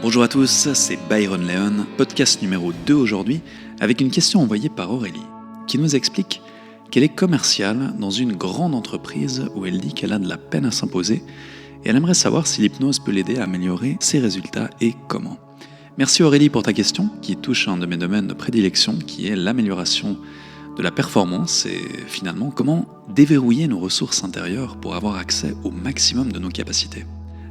Bonjour à tous, c'est Byron Leon, podcast numéro 2 aujourd'hui, avec une question envoyée par Aurélie, qui nous explique qu'elle est commerciale dans une grande entreprise où elle dit qu'elle a de la peine à s'imposer, et elle aimerait savoir si l'hypnose peut l'aider à améliorer ses résultats et comment. Merci Aurélie pour ta question, qui touche à un de mes domaines de prédilection, qui est l'amélioration de la performance et finalement comment déverrouiller nos ressources intérieures pour avoir accès au maximum de nos capacités.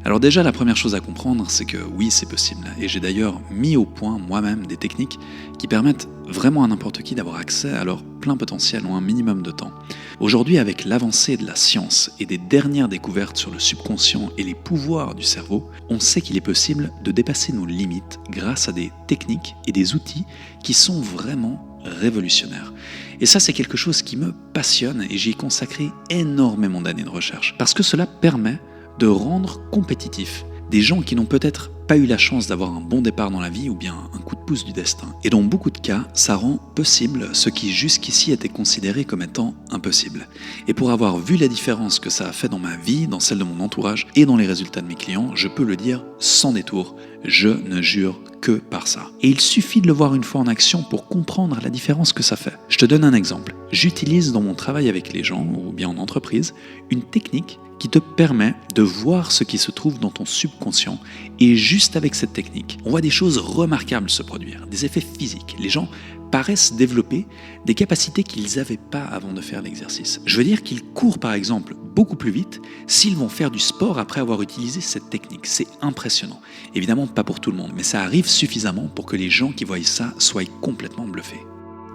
Alors déjà, la première chose à comprendre, c'est que oui, c'est possible. Et j'ai d'ailleurs mis au point moi-même des techniques qui permettent vraiment à n'importe qui d'avoir accès à leur plein potentiel en un minimum de temps. Aujourd'hui, avec l'avancée de la science et des dernières découvertes sur le subconscient et les pouvoirs du cerveau, on sait qu'il est possible de dépasser nos limites grâce à des techniques et des outils qui sont vraiment révolutionnaires. Et ça, c'est quelque chose qui me passionne et j'y ai consacré énormément d'années de recherche. Parce que cela permet de rendre compétitifs des gens qui n'ont peut-être pas eu la chance d'avoir un bon départ dans la vie ou bien un coup de pouce du destin. Et dans beaucoup de cas, ça rend possible ce qui jusqu'ici était considéré comme étant impossible. Et pour avoir vu la différence que ça a fait dans ma vie, dans celle de mon entourage et dans les résultats de mes clients, je peux le dire sans détour, je ne jure que par ça. Et il suffit de le voir une fois en action pour comprendre la différence que ça fait. Je te donne un exemple. J'utilise dans mon travail avec les gens, ou bien en entreprise, une technique qui te permet de voir ce qui se trouve dans ton subconscient. Et juste avec cette technique, on voit des choses remarquables se produire, des effets physiques. Les gens paraissent développer des capacités qu'ils n'avaient pas avant de faire l'exercice. Je veux dire qu'ils courent par exemple beaucoup plus vite s'ils vont faire du sport après avoir utilisé cette technique. C'est impressionnant. Évidemment pas pour tout le monde, mais ça arrive suffisamment pour que les gens qui voient ça soient complètement bluffés.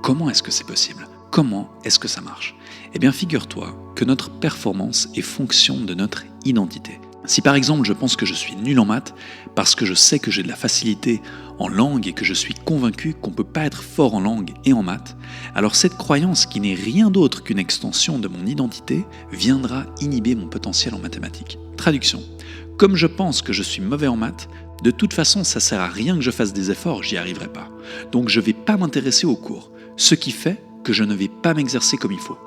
Comment est-ce que c'est possible ? Comment est-ce que ça marche ? Eh bien, figure-toi que notre performance est fonction de notre identité. Si par exemple je pense que je suis nul en maths parce que je sais que j'ai de la facilité en langue et que je suis convaincu qu'on ne peut pas être fort en langue et en maths, alors cette croyance qui n'est rien d'autre qu'une extension de mon identité viendra inhiber mon potentiel en mathématiques. Traduction. Comme je pense que je suis mauvais en maths, de toute façon ça ne sert à rien que je fasse des efforts, j'y arriverai pas. Donc je ne vais pas m'intéresser aux cours, ce qui fait que je ne vais pas m'exercer comme il faut.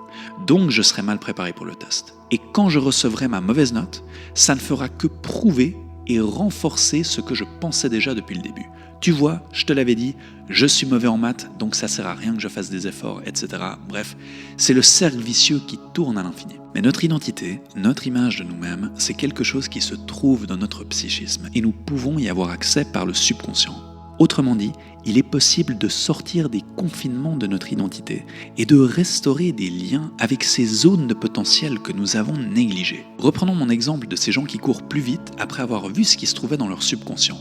Donc je serai mal préparé pour le test. Et quand je recevrai ma mauvaise note, ça ne fera que prouver et renforcer ce que je pensais déjà depuis le début. Tu vois, je te l'avais dit, je suis mauvais en maths, donc ça sert à rien que je fasse des efforts, etc. Bref, c'est le cercle vicieux qui tourne à l'infini. Mais notre identité, notre image de nous-mêmes, c'est quelque chose qui se trouve dans notre psychisme et nous pouvons y avoir accès par le subconscient. Autrement dit, il est possible de sortir des confinements de notre identité et de restaurer des liens avec ces zones de potentiel que nous avons négligées. Reprenons mon exemple de ces gens qui courent plus vite après avoir vu ce qui se trouvait dans leur subconscient.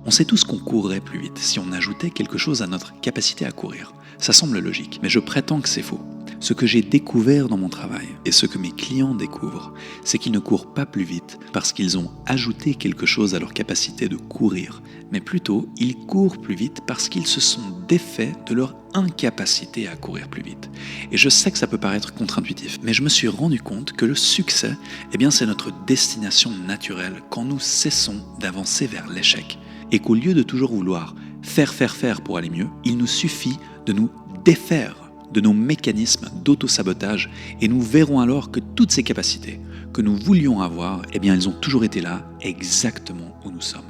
On sait tous qu'on courrait plus vite si on ajoutait quelque chose à notre capacité à courir. Ça semble logique, mais je prétends que c'est faux. Ce que j'ai découvert dans mon travail et ce que mes clients découvrent, c'est qu'ils ne courent pas plus vite parce qu'ils ont ajouté quelque chose à leur capacité de courir, mais plutôt ils courent plus vite parce qu'ils se sont défaits de leur incapacité à courir plus vite. Et je sais que ça peut paraître contre-intuitif, mais je me suis rendu compte que le succès, c'est notre destination naturelle quand nous cessons d'avancer vers l'échec. Et qu'au lieu de toujours vouloir faire pour aller mieux, il nous suffit de nous défaire de nos mécanismes d'auto-sabotage et nous verrons alors que toutes ces capacités que nous voulions avoir, elles ont toujours été là, exactement où nous sommes.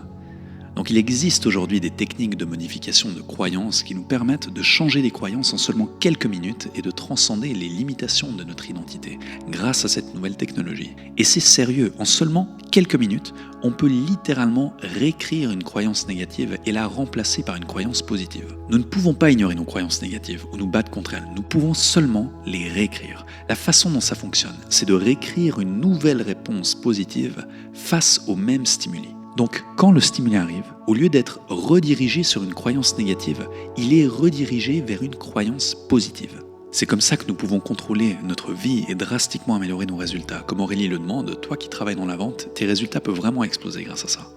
Donc il existe aujourd'hui des techniques de modification de croyances qui nous permettent de changer les croyances en seulement quelques minutes et de transcender les limitations de notre identité grâce à cette nouvelle technologie. Et c'est sérieux, en seulement quelques minutes, on peut littéralement réécrire une croyance négative et la remplacer par une croyance positive. Nous ne pouvons pas ignorer nos croyances négatives ou nous battre contre elles, nous pouvons seulement les réécrire. La façon dont ça fonctionne, c'est de réécrire une nouvelle réponse positive face au même stimuli. Donc, quand le stimuli arrive, au lieu d'être redirigé sur une croyance négative, il est redirigé vers une croyance positive. C'est comme ça que nous pouvons contrôler notre vie et drastiquement améliorer nos résultats. Comme Aurélie le demande, toi qui travailles dans la vente, tes résultats peuvent vraiment exploser grâce à ça.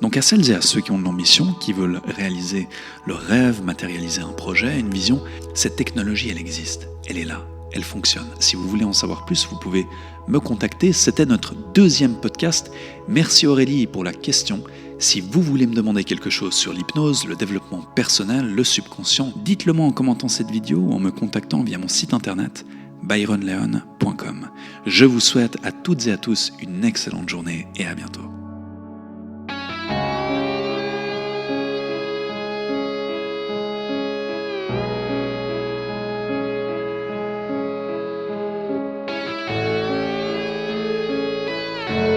Donc à celles et à ceux qui ont de l'ambition, qui veulent réaliser leur rêve, matérialiser un projet, une vision, cette technologie, elle existe, elle est là. Elle fonctionne. Si vous voulez en savoir plus, vous pouvez me contacter. C'était notre 2e podcast. Merci Aurélie pour la question. Si vous voulez me demander quelque chose sur l'hypnose, le développement personnel, le subconscient, dites-le moi en commentant cette vidéo ou en me contactant via mon site internet byronleon.com. Je vous souhaite à toutes et à tous une excellente journée et à bientôt. Ciao.